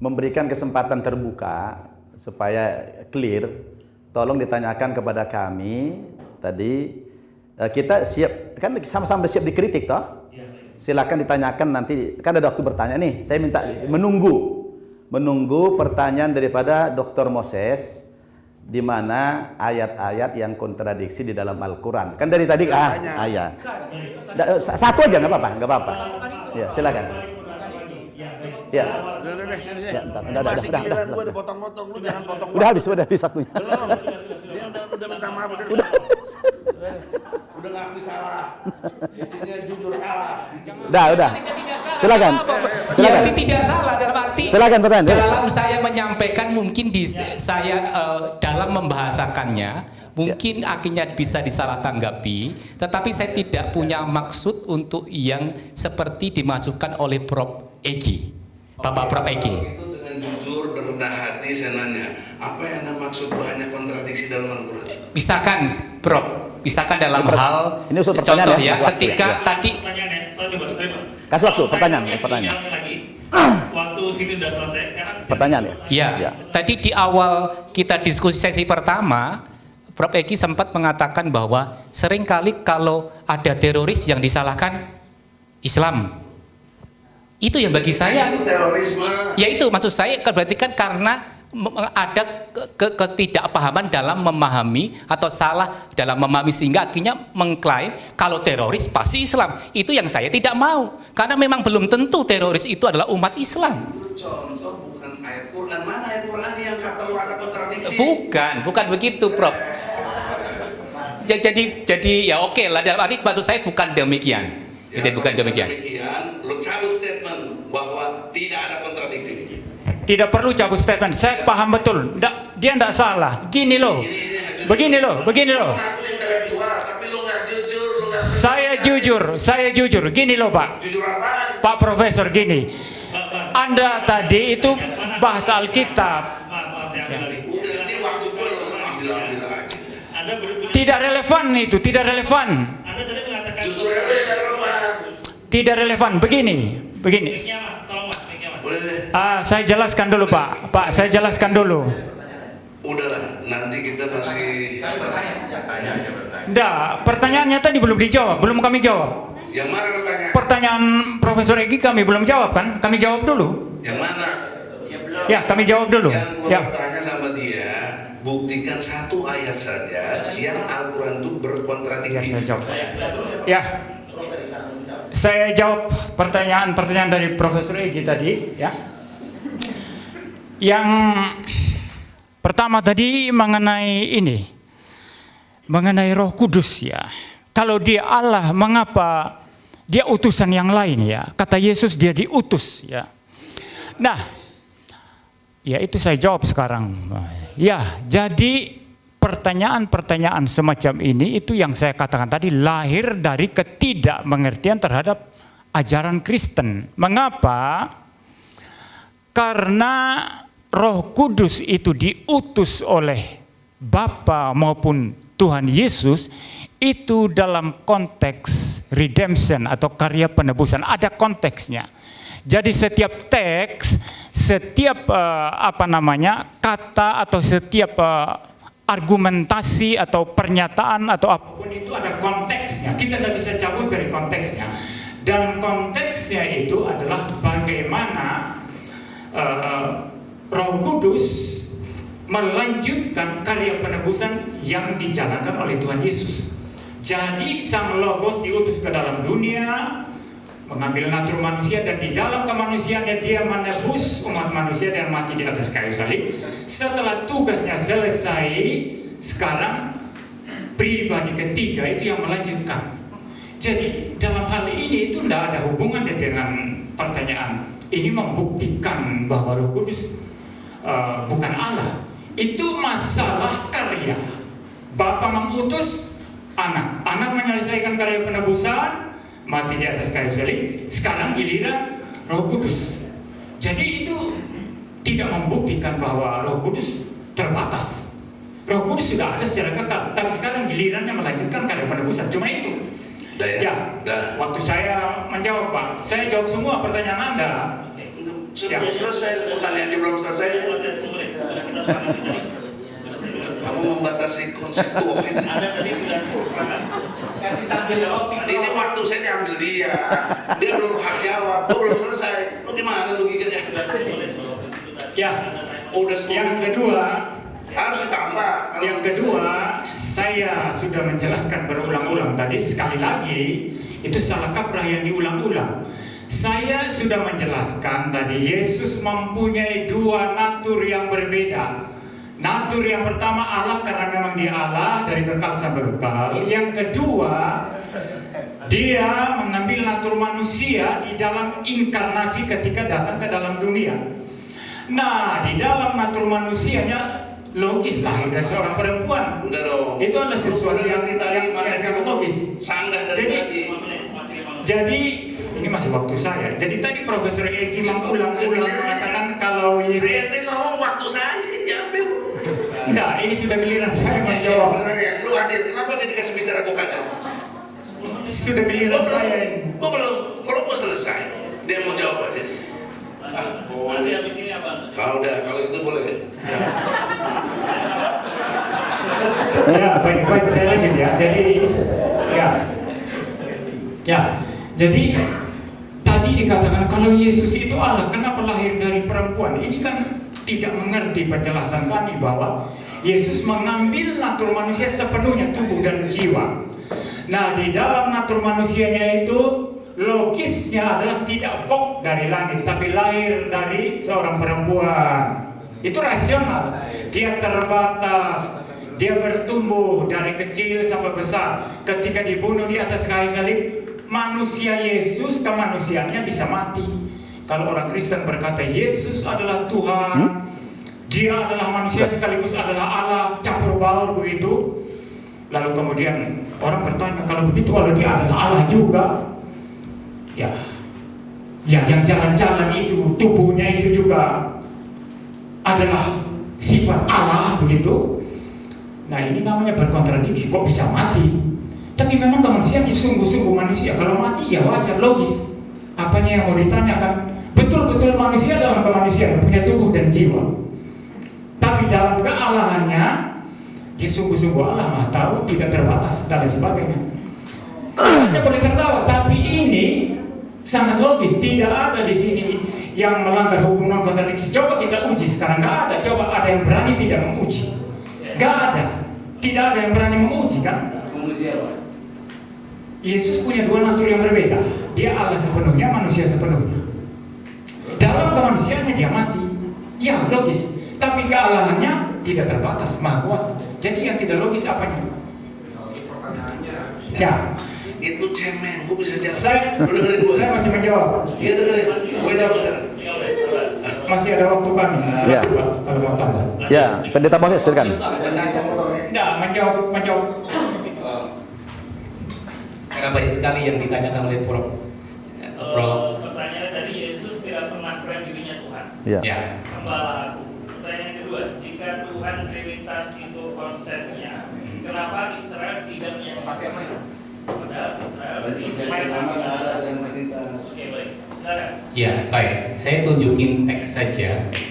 memberikan kesempatan terbuka supaya clear, tolong ditanyakan kepada kami tadi. Kita siap, kan sama-sama siap dikritik toh? Silakan ditanyakan nanti, kan ada waktu bertanya nih. Saya minta menunggu pertanyaan daripada Dr. Moses, di mana ayat-ayat yang kontradiksi di dalam Al-Quran. Kan dari tadi ayat. Satu aja nggak apa-apa. Ya, silakan. Ya. Udah potong-potong, lu jangan potong. Udah habis waktunya. Belum. Dia udah minta maaf udah ngaku salah. Isinya jujur kalah. Udah. Silakan. Ya, tidak salah dalam arti. Silakan pertanyaan. Dalam saya menyampaikan mungkin saya dalam membahasakannya mungkin akhirnya bisa disalah tanggapi, tetapi saya tidak punya maksud untuk yang seperti dimasukkan oleh Prof. Egy. Bapak Prof. Egy. Itu dengan jujur dan rendah hati saya nanya, apa yang Anda maksud banyak kontradiksi dalam Al-Quran? Misalkan dalam hal ini usul pertanyaan contoh ya, ketika tadi kasih waktu pertanyaan. Waktu sini udah selesai sekarang. Pertanyaan ya. Ya. Tadi di awal kita diskusi sesi pertama, Prof. Egy sempat mengatakan bahwa seringkali kalau ada teroris yang disalahkan Islam. Itu yang bagi saya. Itu terorisme. Ya itu maksud saya berarti kan karena ada ketidakpahaman dalam memahami atau salah dalam memahami sehingga akhirnya mengklaim kalau teroris pasti Islam. Itu yang saya tidak mau, karena memang belum tentu teroris itu adalah umat Islam. Itu contoh bukan ayat Quran. Mana ayat Quran yang kata lu ada kontradiksi? Bukan begitu, Prof. Jadi ya oke lah, dalam arti maksud saya bukan demikian. Ya, Bukan demikian. Lu cabut statement bahwa tidak ada kontradiksi. Tidak perlu cabut statement. Saya paham betul. Dia tidak salah. Begini loh. Saya jujur. Gini loh Pak. Jujur apa? Pak Profesor gini. Anda tadi itu bahasa Alkitab. Maaf, saya ambil lagi. Ini waktu gue lo bilang. Anda punya. Tidak relevan itu. Tidak relevan. Anda tadi mengatakan. Justru tidak relevan. Tidak relevan. Begini. Mic-nya Mas, tolong Mas, mic-nya Mas. Udah deh. Saya jelaskan dulu Pak. Saya jelaskan dulu. Udahlah, nanti kita masih. Enggak, pertanyaannya tadi belum dijawab. Belum kami jawab. Yang mana pertanyaan? Pertanyaan Profesor Egy kami belum jawab kan? Kami jawab dulu. Yang mana? Ya, kami jawab dulu. Yang gua Ya. bertanya sama dia, buktikan satu ayat saja yang Al-Quran itu Ya, berkontradiksi. saya jawab. Ya. Saya jawab pertanyaan dari Profesor Egy tadi, ya. Yang pertama tadi mengenai Roh Kudus ya. Kalau dia Allah, mengapa dia utusan yang lain ya? Kata Yesus dia diutus ya. Nah, ya itu saya jawab sekarang. Ya, jadi pertanyaan-pertanyaan semacam ini itu yang saya katakan tadi lahir dari ketidakmengertian terhadap ajaran Kristen. Mengapa? Karena Roh Kudus itu diutus oleh Bapa maupun Tuhan Yesus itu dalam konteks redemption atau karya penebusan, ada konteksnya. Jadi setiap teks, setiap kata atau setiap argumentasi atau pernyataan atau apapun itu ada konteksnya. Kita tidak bisa cabut dari konteksnya. Dan konteksnya itu adalah bagaimana Roh Kudus melanjutkan karya penebusan yang dijalankan oleh Tuhan Yesus. Jadi Sang Logos diutus ke dalam dunia, mengambil natur manusia, dan di dalam kemanusiaannya dia menebus umat manusia dan mati di atas kayu salib. Setelah tugasnya selesai, sekarang pribadi ketiga itu yang melanjutkan. Jadi dalam hal ini itu tidak ada hubungannya dengan pertanyaan. Ini membuktikan bahwa Roh Kudus bukan Allah. Itu masalah karya. Bapa mengutus anak, anak menyelesaikan karya penebusan, mati di atas kayu salib. Sekarang giliran Roh Kudus. Jadi itu tidak membuktikan bahwa Roh Kudus terbatas. Roh Kudus sudah ada secara kekal, tapi sekarang gilirannya melanjutkan karya penebusan. Cuma itu. Waktu saya menjawab Pak, saya jawab semua pertanyaan Anda. Sudah selesai, pertanyaannya belum selesai. Selesai 10 menit. Sudah kita sepakati tadi. Sudah saya bilang. Kamu membatasi konsep Tuhan. Anda tadi sudah sepakat. Ganti sambil jawab. Ini waktu saya diambil dia. Dia belum hak jawab. Gue belum selesai. Lu gimana logikanya? Sudah 10 menit. Kalau di situ tadi. Ya. Udah 10 Yang menit. kedua, Harus ditambah. yang kedua, saya sudah menjelaskan berulang-ulang tadi, sekali lagi itu salah kaprah yang diulang-ulang. Saya sudah menjelaskan tadi Yesus mempunyai dua natur yang berbeda. Natur yang pertama Allah karena memang dia Allah dari kekal sampai kekal. Yang kedua, dia mengambil natur manusia di dalam inkarnasi ketika datang ke dalam dunia. Nah, di dalam natur manusianya logis lahir dari seorang perempuan. Udah dong. Itu adalah sesuatu yang sangat logis. Sanggah dari Jadi- tadi. 5 menit. Masih 5 menit. Jadi ini masih waktu saya. Jadi tadi Profesor Eki mengulang-ulang mengatakan kalau Yesus. Ente ngomong waktu saya diambil. Enggak, ini sudah giliran saya Iya, menjawab. benar ya. Lu hadir. Kenapa dia dikasih bicara kok kagak? Sudah giliran saya ini. Gua belum selesai. Dia mau jawab aja. Nanti habis ini apa? Udah, kalau itu boleh. Ya. Ya, baik-baik saya lanjut ya. Jadi ya. Jadi tadi dikatakan kalau Yesus itu Allah, kenapa lahir dari perempuan? Ini kan tidak mengerti penjelasan kami bahwa Yesus mengambil natur manusia sepenuhnya, tubuh dan jiwa. Nah, di dalam natur manusianya itu logisnya adalah tidak pok dari langit, tapi lahir dari seorang perempuan. Itu rasional. Dia terbatas, dia bertumbuh dari kecil sampai besar. Ketika dibunuh di atas kayu salib, manusia Yesus kemanusiaannya bisa mati. Kalau orang Kristen berkata Yesus adalah Tuhan, dia adalah manusia sekaligus adalah Allah, campur baur begitu. Lalu kemudian orang bertanya, kalau begitu kalau dia adalah Allah juga, ya yang jalan-jalan itu, tubuhnya itu juga adalah sifat Allah begitu. Nah, ini namanya berkontradiksi, kok bisa mati? Tapi memang kemanusiaannya sungguh-sungguh manusia. Kalau mati ya wajar, logis. Apanya yang mau ditanyakan? Betul-betul manusia dalam kemanusiaan, punya tubuh dan jiwa. Tapi dalam kealahannya, dia sungguh-sungguh Allah, Maha tahu, tidak terbatas dan lain sebagainya. Anda boleh tertawa, tapi ini sangat logis. Tidak ada di sini yang melanggar hukum non kontradiksi. Coba kita uji sekarang, nggak ada. Coba ada yang berani tidak menguji? Nggak ada. Tidak ada yang berani menguji kan? Yesus punya dua natur yang berbeda. Dia Allah sepenuhnya, manusia sepenuhnya. Dalam kemanusiaannya dia mati. Ya logis. Tapi kealahannya tidak terbatas, maha kuasa. Jadi yang tidak logis apanya? Ya, Itu cemen, gue bisa jawab. saya Lu dengerin gue. masih menjawab. Iya dengerin. Gue jawab sekarang. 3 menit. Sabar. Masih ada waktu kami. Ya. Kalau mau tambah. Ya, Pendeta Moses silakan. Enggak, menjawab. Karena banyak sekali yang ditanyakan oleh Prof. Pertanyaannya tadi, Yesus tidak pernah klaim dirinya Tuhan. Ya. Ya. Sembahlah aku. Pertanyaan kedua, jika Tuhan Trinitas itu konsepnya, kenapa Israel tidak menyembahnya? Padahal Israel tadi main Oke, baik. Silakan. Ya, baik. Saya tunjukin teks saja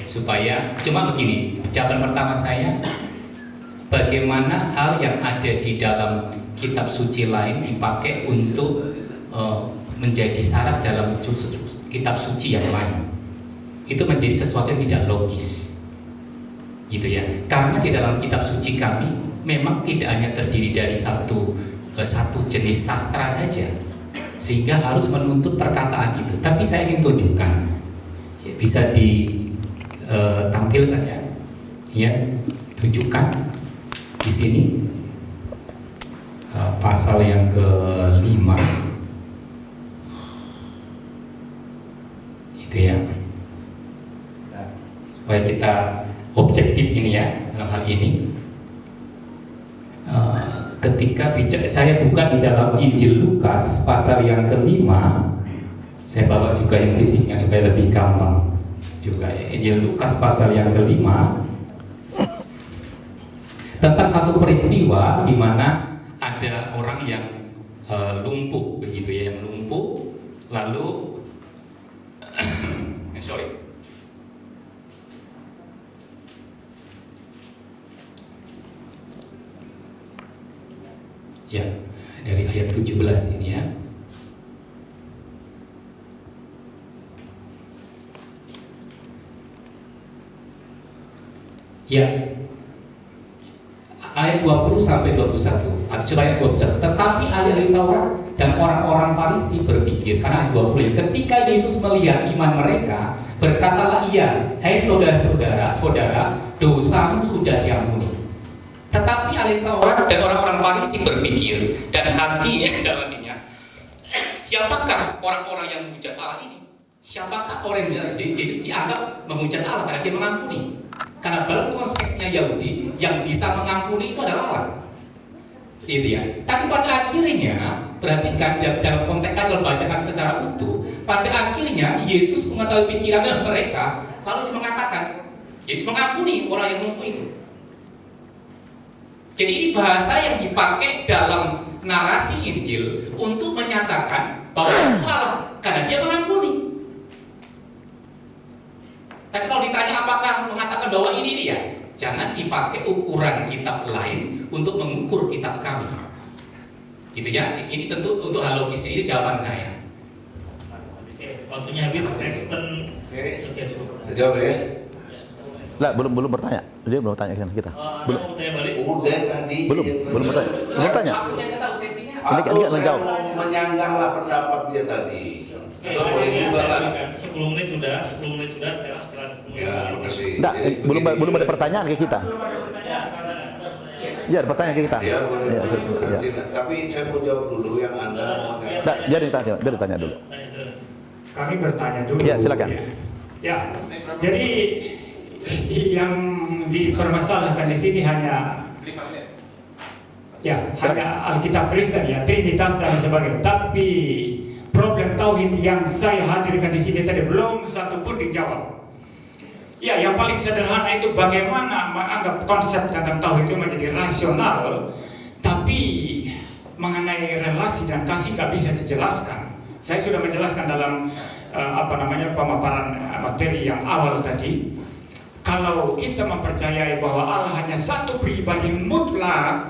supaya cuma begini. Jawaban pertama saya, bagaimana hal yang ada di dalam kitab suci lain dipakai untuk menjadi syarat dalam kitab suci yang lain. Itu menjadi sesuatu yang tidak logis. Gitu ya. Karena di dalam kitab suci kami memang tidak hanya terdiri dari satu jenis sastra saja, sehingga harus menuntut perkataan itu. Tapi saya ingin tunjukkan, ya, bisa ditampilkan ya, tunjukkan di sini pasal yang ke-5, itu ya, supaya kita objektif ini ya dalam hal ini. Ketika saya buka di dalam Injil Lukas pasal yang ke-5, saya bawa juga yang fisiknya supaya lebih gampang juga ya. Injil Lukas pasal yang ke-5 tentang satu peristiwa di mana ada orang yang lumpuh begitu ya, yang lumpuh lalu Ya, dari ayat 17 ini ya. Ya, ayat 20 sampai 21. Coba ayat 21. Tetapi ahli-ahli Taurat dan orang-orang Farisi berpikir, karena ayat 20 ya, ketika Yesus melihat iman mereka, berkatalah ia, hai saudara, dosamu sudah diampuni. Tetapi ahli Taurat dan orang-orang Farisi berpikir, dan dalam hatinya, siapakah orang-orang yang menghujat Allah ini? Siapakah orang yang Yesus dianggap menghujat Allah karena dia mengampuni? Karena dalam konsepnya Yahudi, yang bisa mengampuni itu adalah Allah. Itu ya. Tapi pada akhirnya, perhatikan dalam konteks kalau bacakan secara utuh, pada akhirnya Yesus mengetahui pikiran mereka, lalu mengatakan, Yesus mengampuni orang yang mengaku itu. Jadi ini bahasa yang dipakai dalam narasi Injil untuk menyatakan bahwa itu Allah karena dia mengampuni. Tapi kalau ditanya apakah mengatakan bahwa ini dia, jangan dipakai ukuran kitab lain untuk mengukur kitab kami. Itu ya, ini tentu untuk hal logisnya, ini jawaban saya. Oke, waktunya habis, extend. Oke, cukup. Jawab ya. Lah, belum bertanya. Dia belum tanya kan kita. Belum. Mau tanya balik? Udah tadi. Belum bertanya. Belum tanya. Atau Ini saya jawab. mau menyanggah lah pendapat dia tadi. Atau boleh juga lah. 10 menit sudah, sekarang Ya, makasih. Enggak, Jadi belum ada pertanyaan ke kita. Ya, ada pertanyaan ke kita. Ya, boleh. Ya, Nanti, tapi saya mau jawab dulu yang Anda mau tanya. Nah, biar ditanya dulu. Kami bertanya dulu. Ya, silakan. Ya, jadi yang dipermasalahkan di sini hanya hanya Alkitab Kristen ya, Trinitas dan sebagainya. Tapi problem tauhid yang saya hadirkan di sini tadi belum satu pun dijawab. Ya, yang paling sederhana itu bagaimana menganggap konsep tentang tauhid itu menjadi rasional, tapi mengenai relasi dan kasih nggak bisa dijelaskan. Saya sudah menjelaskan dalam pemaparan materi yang awal tadi. Kalau kita mempercayai bahwa Allah hanya satu pribadi mutlak,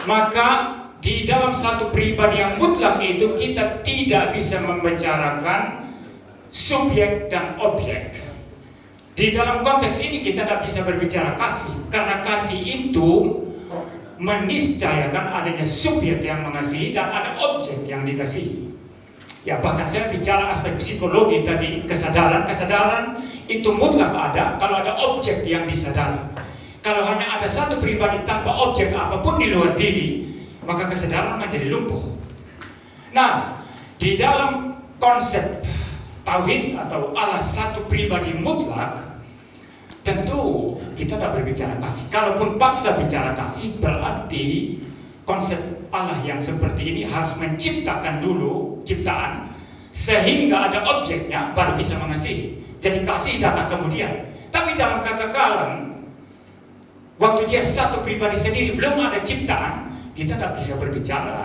maka di dalam satu pribadi yang mutlak itu kita tidak bisa membicarakan subjek dan objek. Di dalam konteks ini kita tidak bisa berbicara kasih, karena kasih itu meniscayakan adanya subjek yang mengasihi dan ada objek yang dikasihi. Ya, bahkan saya bicara aspek psikologi tadi, kesadaran itu mutlak ada kalau ada objek yang disadari. Kalau hanya ada satu pribadi tanpa objek apapun di luar diri, maka kesadaran menjadi lumpuh. Nah, di dalam konsep tauhid atau Allah satu pribadi mutlak, tentu kita tidak berbicara kasih. Kalaupun paksa bicara kasih, berarti konsep Allah yang seperti ini harus menciptakan dulu ciptaan sehingga ada objeknya baru bisa mengasihi. Jadi kasih datang kemudian. Tapi dalam kekekalan, waktu dia satu pribadi sendiri belum ada ciptaan, kita tidak bisa berbicara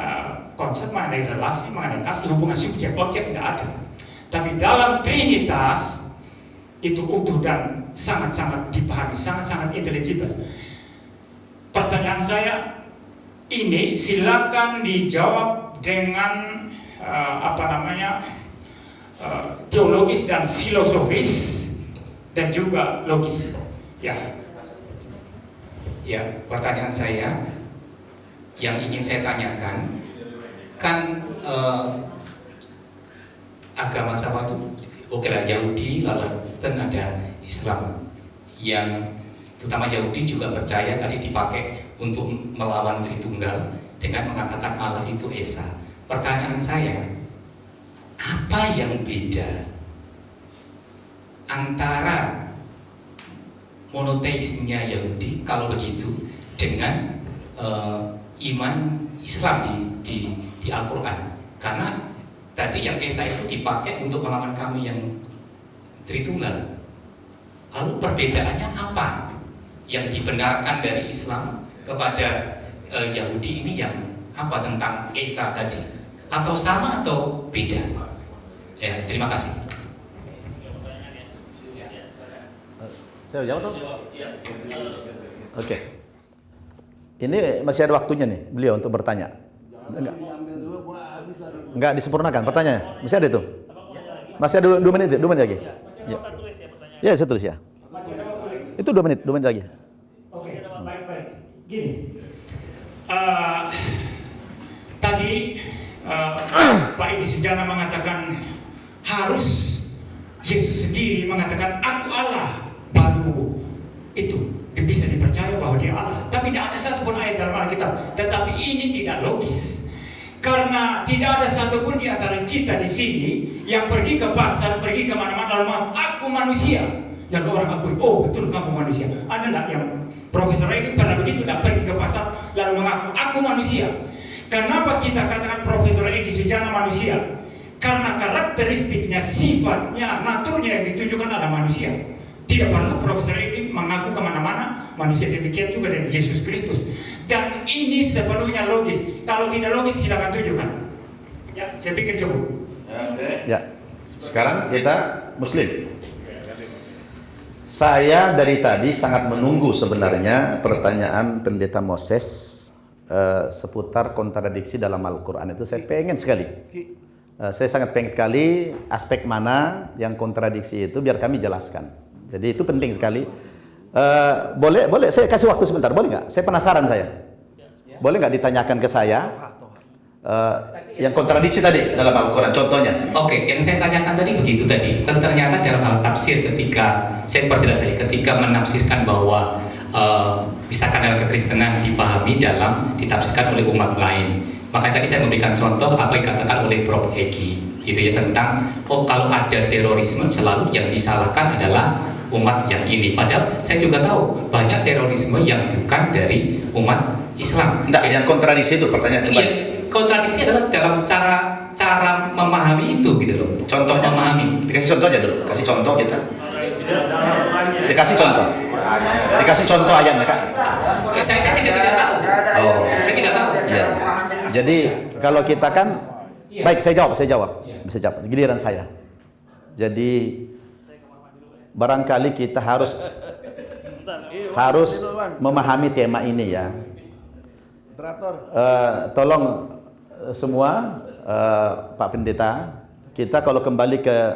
konsep mengenai relasi, mengenai kasih, hubungan subjek objek tidak ada. Tapi dalam Trinitas itu utuh dan sangat-sangat dipahami, sangat-sangat intelligibel. Pertanyaan saya ini silakan dijawab dengan teologis dan filosofis dan juga logis. Ya, pertanyaan saya yang ingin saya tanyakan kan agama sama itu oke lah, Yahudi lalu Kristen, ada Islam yang terutama Yahudi juga percaya tadi dipakai untuk melawan Tritunggal dengan mengatakan Allah itu Esa. Pertanyaan saya, apa yang beda antara monoteisnya Yahudi kalau begitu dengan iman Islam di Al-Quran? Karena tadi yang Esa itu dipakai untuk melawan kami yang Tritunggal. Lalu perbedaannya apa yang dibenarkan dari Islam kepada Yahudi ini yang apa tentang Esa tadi? Atau sama atau beda? Ya, terima kasih. Saya jawab dong. Oke. Ini masih ada waktunya nih beliau untuk bertanya. Enggak disempurnakan pertanyaannya. Masih ada itu. Masih ada 2 menit, 2 menit lagi. Ya. Saya tulis ya pertanyaan. Ya, saya tulis ya. Itu 2 menit lagi. Oke, baik. Gini, tadi Pak Edi Sujana mengatakan harus Yesus sendiri mengatakan aku Allah, baru itu bisa dipercaya bahwa dia Allah. Tapi tidak ada satupun ayat dalam Alkitab. Tetapi ini tidak logis. Karena tidak ada satupun di antara kita di sini yang pergi ke pasar, pergi ke mana-mana lalu mengatakan aku manusia. Dan orang akui, oh betul kamu manusia. Ada enggak yang Profesor Egi pernah begitu, enggak pergi ke pasar lalu mengaku aku manusia? Kenapa kita katakan Profesor Egi Sujana manusia? Karena karakteristiknya, sifatnya, naturnya yang ditunjukkan adalah manusia. Tidak perlu Profesor Egi mengaku kemana-mana, manusia demikian juga dari Yesus Kristus. Dan ini sepenuhnya logis. Kalau tidak logis silakan tunjukkan. Ya, saya pikir cukup. Ya. Sekarang kita Muslim. Saya dari tadi sangat menunggu sebenarnya pertanyaan Pendeta Moses seputar kontradiksi dalam Al-Quran itu. Saya pengen sekali. Saya sangat pengen sekali aspek mana yang kontradiksi itu biar kami jelaskan. Jadi itu penting sekali. Boleh saya kasih waktu sebentar, boleh nggak? Saya penasaran saya. Boleh nggak ditanyakan ke saya yang kontradiksi tadi dalam Al-Quran, contohnya? Oke, yang saya tanyakan tadi begitu tadi. Kan ternyata dalam hal tafsir ketika saya perjelas tadi, ketika menafsirkan bahwa misalkan dalam kekristenan dipahami dalam ditafsirkan oleh umat lain. Maka tadi saya memberikan contoh apa yang dikatakan oleh Prof. Egi, itu ya tentang kalau ada terorisme selalu yang disalahkan adalah umat yang ini. Padahal saya juga tahu banyak terorisme yang bukan dari umat Islam. Enggak, yang kontradiksi itu pertanyaan Iya, kontradiksi adalah dalam cara memahami itu gitu loh. Contoh memahami. Dikasih contoh aja dulu, kasih contoh kita. Dikasih contoh ayatnya Kak. Saya tidak tahu. Oh. Saya tidak tahu. Ya. Jadi kalau kita kan, baik saya jawab. Bisa jawab. Giliran saya. Jadi barangkali kita harus memahami tema ini ya. Tolong semua Pak Pendeta, kita kalau kembali ke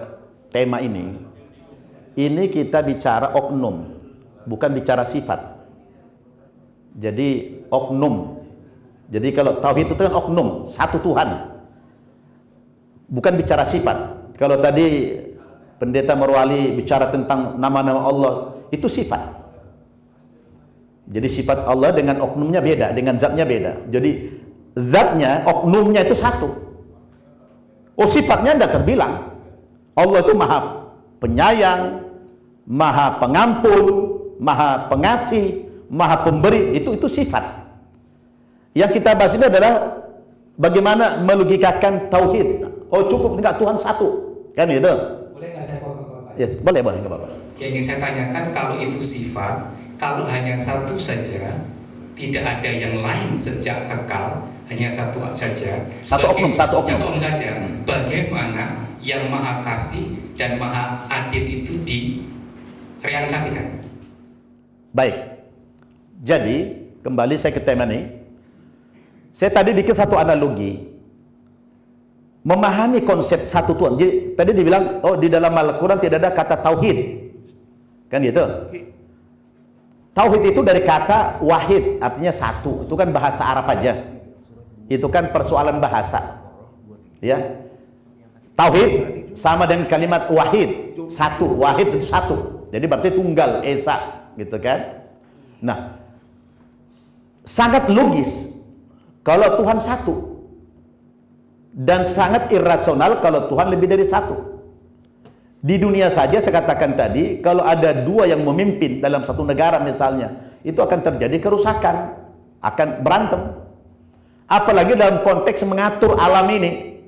tema ini kita bicara oknum, bukan bicara sifat. Jadi oknum. Jadi kalau tauhid itu kan oknum, satu Tuhan. Bukan bicara sifat. Kalau tadi Pendeta Marwali bicara tentang nama-nama Allah, itu sifat. Jadi sifat Allah dengan oknumnya beda, dengan zatnya beda. Jadi zatnya, oknumnya itu satu. Oh, sifatnya tidak terbilang. Allah itu maha penyayang, maha pengampun, maha pengasih, maha pemberi. Itu sifat. Yang kita bahas ini adalah bagaimana melogikakan tauhid. Oh, cukup enggak Tuhan satu. Kan gitu. Boleh nggak saya potong? Ya, boleh, nggak apa-apa. Yang ingin saya tanyakan, kalau itu sifat, kalau hanya satu saja, tidak ada yang lain sejak kekal, hanya satu saja. Satu oknum saja. Bagaimana yang maha kasih dan maha adil itu direalisasikan? Baik. Jadi, kembali saya ke tema ini. Saya tadi bikin satu analogi. Memahami konsep satu Tuhan. Jadi, tadi dibilang, oh di dalam Al-Quran tidak ada kata tauhid. Kan gitu? Tauhid itu dari kata wahid, artinya satu. Itu kan bahasa Arab aja. Itu kan persoalan bahasa. Ya. Tauhid sama dengan kalimat wahid, satu. Wahid itu satu. Jadi berarti tunggal, esa, gitu kan? Nah, sangat logis kalau Tuhan satu. Dan sangat irasional kalau Tuhan lebih dari satu. Di dunia saja saya katakan tadi, kalau ada dua yang memimpin dalam satu negara misalnya, itu akan terjadi kerusakan, akan berantem. Apalagi dalam konteks mengatur alam ini,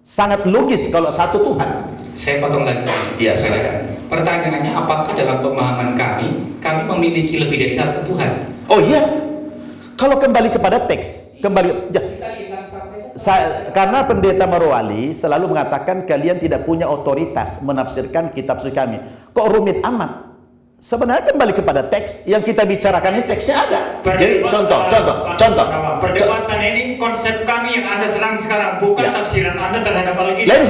sangat logis kalau satu Tuhan. Saya potong lagi. Iya, silakan. Pertanyaannya, apakah dalam pemahaman kami memiliki lebih dari satu Tuhan? Oh iya, kalau kembali kepada teks, karena Pendeta Marwali selalu mengatakan kalian tidak punya otoritas menafsirkan kitab suci kami. Kok rumit amat? Sebenarnya kembali kepada teks yang kita bicarakan ini, teksnya ada. Jadi Perdebatan- contoh. Perdebatan ini konsep kami yang Anda serang sekarang, bukan Ya. tafsiran Anda terhadap Alkitab. Kan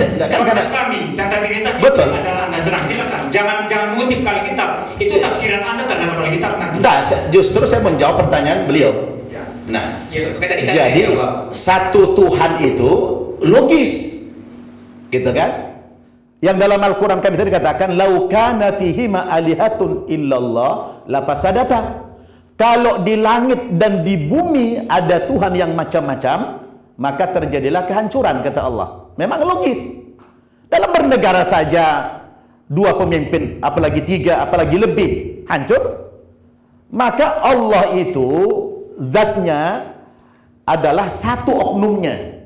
Konsep karena- kami tentang Trinitas itu Betul. adalah Anda serang. Silakan. Jangan mengutip ke Alkitab. Itu tafsiran Anda terhadap Alkitab nanti. Enggak, justru saya menjawab pertanyaan beliau. Nah, Ya, kan tadi kan jadi saya jawab. satu Tuhan itu logis, gitu kan? Yang dalam Al-Quran kami tadi dikatakan, "Lau kana fihima alihatun illallah lafasadata." Kalau di langit dan di bumi ada Tuhan yang macam-macam, maka terjadilah kehancuran, kata Allah. Memang logis. Dalam bernegara saja 2 pemimpin, apalagi 3, apalagi lebih, hancur. Maka Allah itu zatnya adalah satu oknumnya,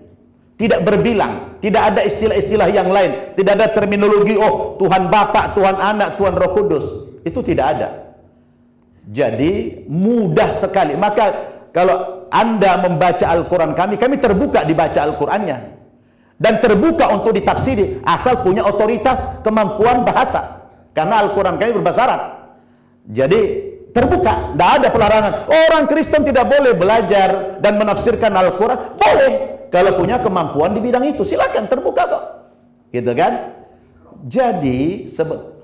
tidak berbilang, tidak ada istilah-istilah yang lain, tidak ada terminologi Tuhan Bapa, Tuhan Anak, Tuhan Roh Kudus, itu tidak ada. Jadi mudah sekali. Maka kalau Anda membaca Al-Quran kami terbuka dibaca Al-Qurannya dan terbuka untuk ditafsiri, asal punya otoritas kemampuan bahasa, karena Al-Quran kami berbahasa Arab. Jadi terbuka, tidak ada pelarangan. Orang Kristen tidak boleh belajar dan menafsirkan Al-Quran. Boleh, kalau punya kemampuan di bidang itu, silakan, terbuka kok. Gitu kan? Jadi,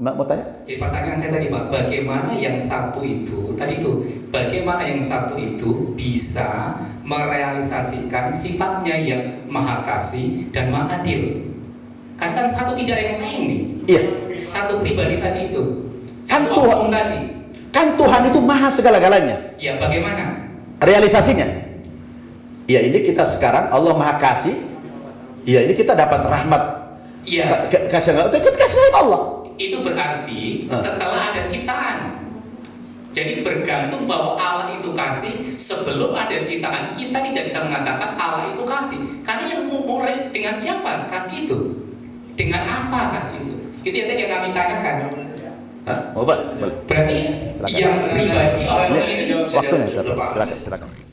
mau tanya? Jadi pertanyaan saya tadi, Pak, bagaimana yang satu itu, bagaimana yang satu itu bisa merealisasikan sifatnya yang maha kasih dan maha adil? Kan satu tidak ada yang lain nih. Iya. Satu pribadi tadi itu. Kan Satu Tuhan. oknum tadi. Kan Tuhan itu maha segala-galanya. Ya, bagaimana? Realisasinya, ya ini kita sekarang Allah maha kasih, ya ini kita dapat rahmat, Iya. kasih Allah. Itu berarti setelah ada ciptaan. Jadi bergantung bahwa Allah itu kasih, sebelum ada ciptaan kita tidak bisa mengatakan Allah itu kasih. Karena yang mulai dengan siapa kasih itu? Dengan apa kasih itu? Itu yang tadi yang kami tanyakan. Hah? Mau Pak? Berarti Silakan. yang pribadi orang ini Waktunya, silakan.